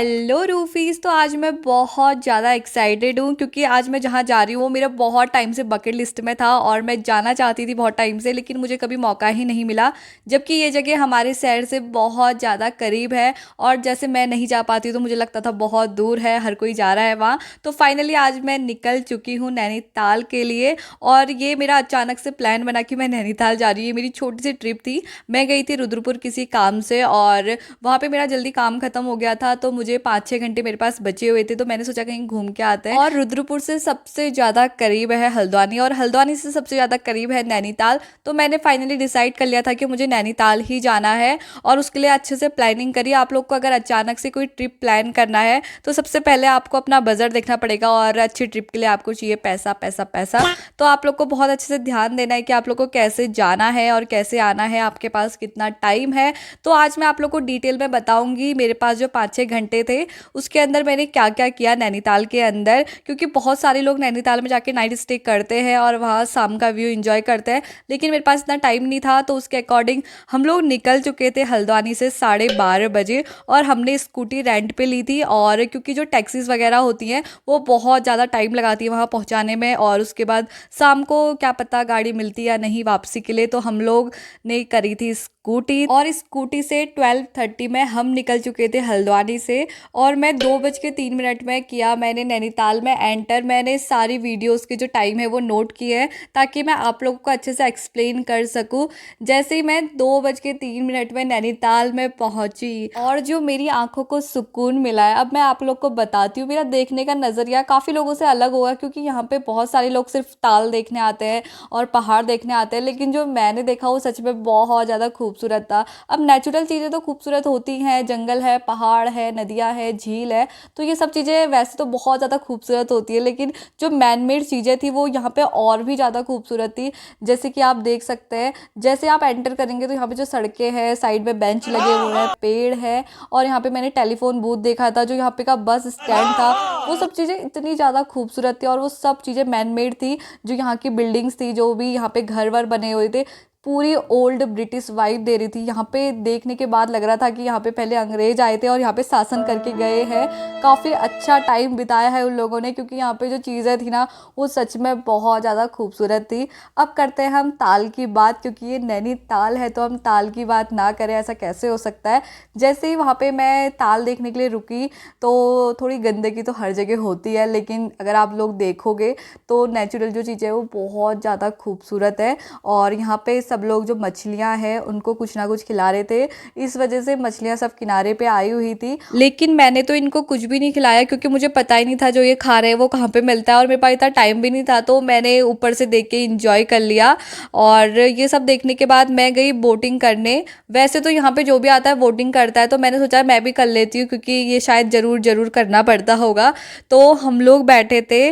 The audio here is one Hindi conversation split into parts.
हेलो रूफीस। तो आज मैं बहुत ज़्यादा एक्साइटेड हूँ क्योंकि आज मैं जहाँ जा रही हूँ वो मेरा बहुत टाइम से बकेट लिस्ट में था और मैं जाना चाहती थी बहुत टाइम से, लेकिन मुझे कभी मौका ही नहीं मिला। जबकि ये जगह हमारे शहर से बहुत ज़्यादा करीब है और जैसे मैं नहीं जा पाती तो मुझे लगता था बहुत दूर है, हर कोई जा रहा है वहाँ। तो फाइनली आज मैं निकल चुकी हूँ नैनीताल के लिए। और ये मेरा अचानक से प्लान बना कि मैं नैनीताल जा रही हूँ। ये मेरी छोटी सी ट्रिप थी। मैं गई थी रुद्रपुर किसी काम से और वहाँ पे मेरा जल्दी काम खत्म हो गया था, तो मुझे 5-6 घंटे मेरे पास बचे हुए थे, तो मैंने सोचा कहीं घूम के आते हैं। और रुद्रपुर से सबसे ज़्यादा करीब है हल्द्वानी और हल्द्वानी से सबसे ज़्यादा करीब है नैनीताल। तो मैंने फाइनली डिसाइड कर लिया था कि मुझे नैनीताल ही जाना है और उसके लिए अच्छे से प्लानिंग करिए। आप लोग को अगर अचानक से कोई ट्रिप प्लान करना है तो सबसे पहले आपको अपना बजट देखना पड़ेगा और अच्छी ट्रिप के लिए आपको चाहिए पैसा पैसा पैसा। तो आप लोग को बहुत अच्छे से ध्यान देना है कि आप लोग को कैसे जाना है और कैसे आना है, आपके पास कितना टाइम है। तो आज मैं आप लोग को डिटेल में बताऊंगी मेरे पास जो 5-6 घंटे थे उसके अंदर मैंने क्या क्या किया नैनीताल के अंदर, क्योंकि बहुत सारे लोग नैनीताल में जाके नाइट स्टे करते हैं और वहाँ शाम का व्यू एंजॉय करते हैं, लेकिन मेरे पास इतना टाइम नहीं था। तो उसके अकॉर्डिंग हम लोग निकल चुके थे हल्द्वानी से 12:30 बजे और हमने स्कूटी रेंट पे ली थी। और क्योंकि जो टैक्सीज वगैरह होती हैं वो बहुत ज़्यादा टाइम लगाती है वहाँ पहुँचाने में, और उसके बाद शाम को क्या पता गाड़ी मिलती या नहीं वापसी के लिए, तो हम लोग ने करी थी स्कूटी। और स्कूटी से 12:30 में हम निकल चुके थे हल्द्वानी से और मैं 2:03 में किया मैंने नैनीताल में एंटर। मैंने सारी वीडियोस के जो टाइम है वो नोट किए हैं ताकि मैं आप लोगों को अच्छे से एक्सप्लेन कर सकूं। जैसे ही मैं 2:03 में नैनीताल में पहुंची और जो मेरी आंखों को सुकून मिला है, अब मैं आप लोग को बताती हूँ। मेरा देखने का नज़रिया काफ़ी लोगों से अलग होगा क्योंकि यहाँ पे बहुत सारे लोग सिर्फ ताल देखने आते हैं और पहाड़ देखने आते हैं, लेकिन जो मैंने देखा वो सच में बहुत ज़्यादा खूबसूरत था। अब नेचुरल चीज़ें तो खूबसूरत होती हैं, जंगल है, पहाड़ है, नदियाँ है, झील है, तो ये सब चीज़ें वैसे तो बहुत ज़्यादा खूबसूरत होती है, लेकिन जो मैन मेड चीज़ें थी वो यहाँ पे और भी ज़्यादा खूबसूरत थी। जैसे कि आप देख सकते हैं, जैसे आप एंटर करेंगे तो यहाँ पे जो सड़कें हैं, साइड में बेंच लगे हुए हैं, पेड़ है, और यहाँ पे मैंने टेलीफोन बूथ देखा था, जो यहाँ पे का बस स्टैंड था, वो सब चीज़ें इतनी ज़्यादा खूबसूरत थी और वो सब चीज़ें मैन मेड थी। जो यहाँ की बिल्डिंग्स थी, जो भी यहाँ पे घर वर बने हुए थे, पूरी ओल्ड ब्रिटिश वाइब दे रही थी। यहाँ पे देखने के बाद लग रहा था कि यहाँ पे पहले अंग्रेज आए थे और यहाँ पे शासन करके गए हैं। काफ़ी अच्छा टाइम बिताया है उन लोगों ने, क्योंकि यहाँ पे जो चीज़ें थी ना वो सच में बहुत ज़्यादा खूबसूरत थी। अब करते हैं हम ताल की बात, क्योंकि ये नैनीताल है तो हम ताल की बात ना करें, ऐसा कैसे हो सकता है। जैसे ही वहाँ पे मैं ताल देखने के लिए रुकी तो थोड़ी गंदगी तो हर जगह होती है, लेकिन अगर आप लोग देखोगे तो नेचुरल जो चीज़ें हैं वो बहुत ज़्यादा खूबसूरत है। और यहाँ पे सब लोग जो मछलियाँ हैं उनको कुछ ना कुछ खिला रहे थे, इस वजह से मछलियाँ सब किनारे पे आई हुई थी। लेकिन मैंने तो इनको कुछ भी नहीं खिलाया क्योंकि मुझे पता ही नहीं था जो ये खा रहे हैं वो कहाँ पे मिलता है, और मेरे पास इतना टाइम भी नहीं था, तो मैंने ऊपर से देख के इंजॉय कर लिया। और ये सब देखने के बाद मैं गई बोटिंग करने। वैसे तो यहाँ पे जो भी आता है बोटिंग करता है, तो मैंने सोचा मैं भी कर लेती हूँ क्योंकि ये शायद ज़रूर ज़रूर करना पड़ता होगा। तो हम लोग बैठे थे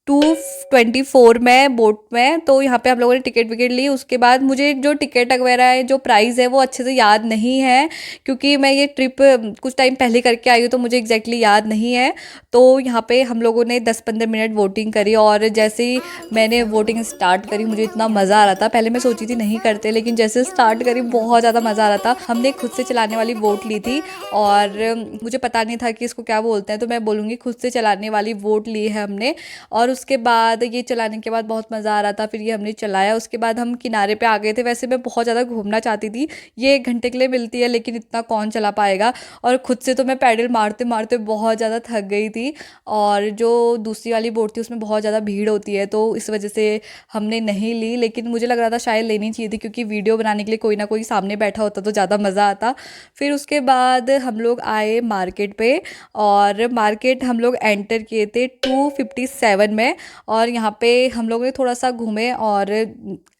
224 में बोट में, तो यहाँ पे हम लोगों ने टिकट विकेट ली। उसके बाद मुझे जो टिकट वगैरह है, जो प्राइस है, वो अच्छे से याद नहीं है क्योंकि मैं ये ट्रिप कुछ टाइम पहले करके आई हूँ, तो मुझे एग्जैक्टली याद नहीं है। तो यहाँ पे हम लोगों ने 10-15 मिनट वोटिंग करी और जैसे ही मैंने वोटिंग स्टार्ट करी मुझे इतना मज़ा आ रहा था। पहले मैं सोची थी नहीं करते, लेकिन जैसे स्टार्ट करी बहुत ज़्यादा मज़ा आ रहा था। हमने खुद से चलाने वाली वोट ली थी और मुझे पता नहीं था कि इसको क्या बोलते हैं, तो मैं बोलूँगी खुद से चलाने वाली वोट ली है हमने। और उसके बाद ये चलाने के बाद बहुत मज़ा आ रहा था, फिर ये हमने चलाया। उसके बाद हम किनारे पे आ गए थे। वैसे मैं बहुत ज़्यादा घूमना चाहती थी, ये 1 घंटे के लिए मिलती है लेकिन इतना कौन चला पाएगा, और खुद से तो मैं पैडल मारते मारते बहुत ज़्यादा थक गई थी। और जो दूसरी वाली बोट थी उसमें बहुत ज़्यादा भीड़ होती है, तो इस वजह से हमने नहीं ली, लेकिन मुझे लग रहा था शायद लेनी चाहिए थी क्योंकि वीडियो बनाने के लिए कोई ना कोई सामने बैठा होता तो ज़्यादा मज़ा आता। फिर उसके बाद हम लोग आए मार्केट पे और मार्केट हम लोग एंटर किए थे 257 में। और यहाँ पे हम लोग ने थोड़ा सा घूमे और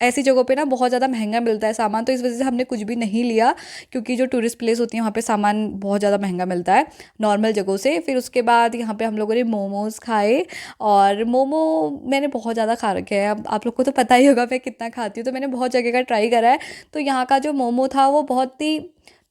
ऐसी जगहों पे ना बहुत ज़्यादा महंगा मिलता है सामान, तो इस वजह से हमने कुछ भी नहीं लिया क्योंकि जो टूरिस्ट प्लेस होती है वहाँ पे सामान बहुत ज़्यादा महंगा मिलता है नॉर्मल जगहों से। फिर उसके बाद यहाँ पे हम लोगों ने मोमोज़ खाए और मोमो मैंने बहुत ज़्यादा खा रखे हैं। अब आप लोग को तो पता ही होगा मैं कितना खाती हूँ, तो मैंने बहुत जगह का ट्राई करा है। तो यहाँ का जो मोमो था वो बहुत ही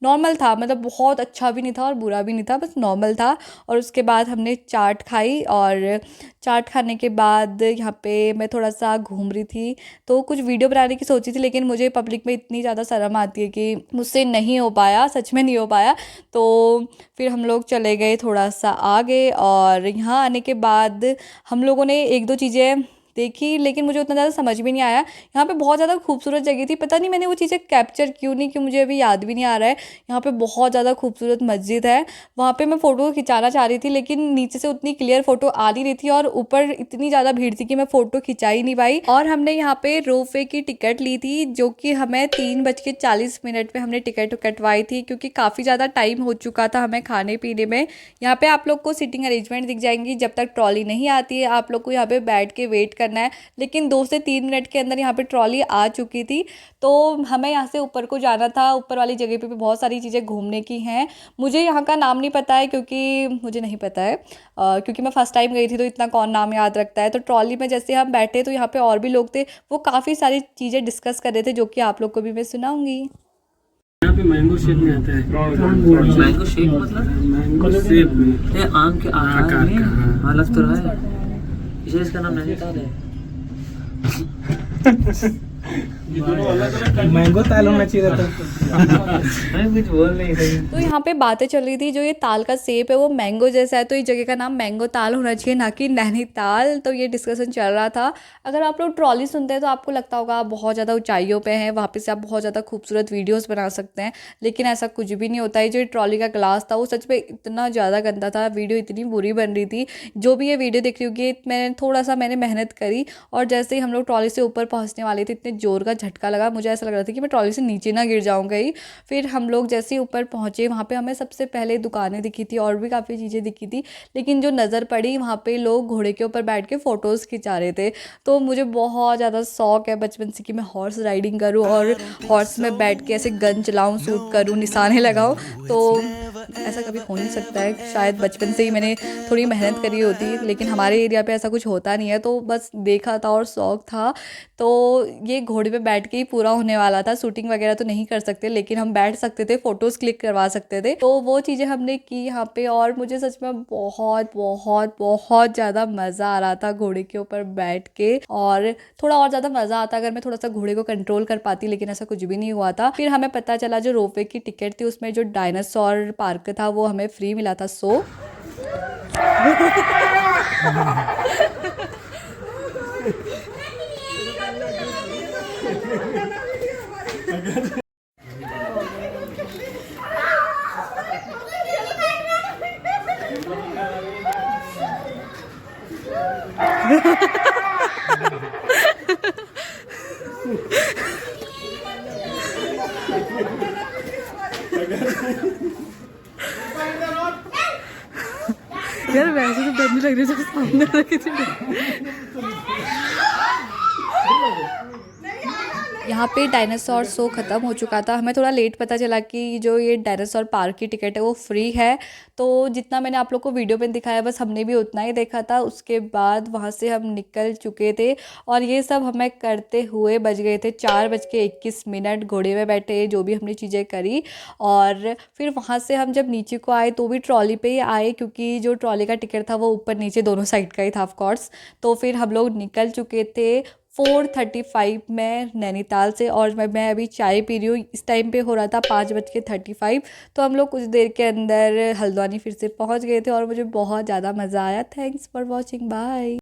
नॉर्मल था, मतलब बहुत अच्छा भी नहीं था और बुरा भी नहीं था, बस नॉर्मल था। और उसके बाद हमने चाट खाई, और चाट खाने के बाद यहाँ पे मैं थोड़ा सा घूम रही थी, तो कुछ वीडियो बनाने की सोची थी, लेकिन मुझे पब्लिक में इतनी ज़्यादा शर्म आती है कि मुझसे नहीं हो पाया, सच में नहीं हो पाया। तो फिर हम लोग चले गए थोड़ा सा आगे, और यहाँ आने के बाद हम लोगों ने एक दो चीज़ें देखी, लेकिन मुझे उतना ज़्यादा समझ भी नहीं आया। यहाँ पे बहुत ज़्यादा खूबसूरत जगह थी, पता नहीं मैंने वो चीज़ें कैप्चर क्यों नहीं की, मुझे अभी याद भी नहीं आ रहा है। यहाँ पे बहुत ज़्यादा खूबसूरत मस्जिद है, वहाँ पे मैं फ़ोटो खिंचाना चाह रही थी, लेकिन नीचे से उतनी क्लियर फ़ोटो आ नहीं रही थी, और ऊपर इतनी ज़्यादा भीड़ थी कि मैं फ़ोटो खिंचा ही नहीं पाई। और हमने यहाँ पे रोपवे की टिकट ली थी, जो कि हमें 3:40 पे हमने टिकट कटवाई थी, क्योंकि काफ़ी ज़्यादा टाइम हो चुका था हमें खाने पीने में। यहाँ पे आप लोग को सीटिंग अरेंजमेंट दिख जाएंगी, जब तक ट्रॉली नहीं आती है आप लोग को यहाँ पे बैठ के वेट करना है। लेकिन 2 से 3 मिनट के अंदर यहाँ पे ट्रॉली आ चुकी थी, तो हमें यहाँ से ऊपर को जाना था। ऊपर वाली जगह पे भी बहुत सारी चीज़ें घूमने की हैं, मुझे यहाँ का नाम नहीं पता है, क्योंकि मुझे नहीं पता है, क्योंकि मैं फ़र्स्ट टाइम गई थी, तो इतना कौन नाम याद रखता है। तो ट्रॉली में जैसे हम बैठे तो यहाँ पे और भी लोग थे, वो काफ़ी सारी चीज़ें डिस्कस कर रहे थे, जो कि आप लोग को भी मैं सुनाऊंगी। यहाँ पे मैंगो शेक में आता है। मैंगो शेक मतलब मैंगो शेक में ये आम के आकार आकार में। का, हाँ। हाँ लग तो रहा है, इसलिए इसका नाम नैनीताल है। मैंगो ताल होना चाहिए था। मैं कुछ बोल नहीं रही। तो यहाँ पे बातें चल रही थी, जो ये ताल का सेब है वो मैंगो जैसा है, तो इस जगह का नाम मैंगो ताल होना चाहिए, ना कि नैनीताल। तो ये डिस्कशन चल रहा था। अगर आप लोग ट्रॉली सुनते हैं तो आपको लगता होगा आप बहुत ज़्यादा ऊंचाइयों पे हैं, वहाँ पे से आप बहुत ज़्यादा खूबसूरत वीडियोस बना सकते हैं, लेकिन ऐसा कुछ भी नहीं होता है। जो ट्रॉली का ग्लास था वो सच में इतना ज़्यादा गंदा था, वीडियो इतनी बुरी बन रही थी। जो भी ये वीडियो देख रही होगी, मैंने मेहनत करी, और जैसे ही हम लोग ट्रॉली से ऊपर पहुँचने वाले थे, इतने जोर का झटका लगा, मुझे ऐसा लग रहा था कि मैं ट्रॉली से नीचे ना गिर जाऊँगा ही। फिर हम लोग जैसे ही ऊपर पहुँचे, वहाँ पे हमें सबसे पहले दुकानें दिखी थी और भी काफ़ी चीज़ें दिखी थी, लेकिन जो नज़र पड़ी वहाँ पे लोग घोड़े के ऊपर बैठ के फ़ोटोज़ खिंचा रहे थे। तो मुझे बहुत ज़्यादा शौक है बचपन से कि मैं हॉर्स राइडिंग करूँ, और हॉर्स में बैठ के ऐसे गन चलाऊँ, शूट करूँ, निशाने लगाऊँ। तो ऐसा कभी हो नहीं सकता है, शायद बचपन से ही मैंने थोड़ी मेहनत करी होती, लेकिन हमारे एरिया पे ऐसा कुछ होता नहीं है, तो बस देखा था और शौक था। तो ये घोड़े पे बैठ के ही पूरा होने वाला था। शूटिंग वगैरह तो नहीं कर सकते, लेकिन हम बैठ सकते थे, फोटोज़ क्लिक करवा सकते थे, तो वो चीज़ें हमने की यहाँ पे। और मुझे सच में बहुत बहुत बहुत ज़्यादा मज़ा आ रहा था घोड़े के ऊपर बैठ के, और थोड़ा और ज़्यादा मज़ा आता अगर मैं थोड़ा सा घोड़े को कंट्रोल कर पाती, लेकिन ऐसा कुछ भी नहीं हुआ था। फिर हमें पता चला जो रोपवे की टिकट थी उसमें जो डायनासोर पार्क था वो हमें फ्री मिला था। सो यार वैसे तो डर नहीं लग रही जब सामने रखी थी। यहाँ पे डायनासोर शो ख़त्म हो चुका था, हमें थोड़ा लेट पता चला कि जो ये डायनासोर पार्क की टिकट है वो फ्री है। तो जितना मैंने आप लोग को वीडियो में दिखाया बस हमने भी उतना ही देखा था। उसके बाद वहाँ से हम निकल चुके थे, और ये सब हमें करते हुए बज गए थे 4:21। घोड़े में बैठे, जो भी हमने चीज़ें करी, और फिर वहाँ से हम जब नीचे को आए तो भी ट्रॉली पे ही आए, क्योंकि जो ट्रॉली का टिकट था वो ऊपर नीचे दोनों साइड का ही था ऑफकोर्स। तो फिर हम लोग निकल चुके थे 4:35 में नैनीताल से, और मैं अभी चाय पी रही हूँ। इस टाइम पे हो रहा था 5:35। तो हम लोग कुछ देर के अंदर हल्द्वानी फिर से पहुँच गए थे, और मुझे बहुत ज़्यादा मज़ा आया। Thanks for watching, bye.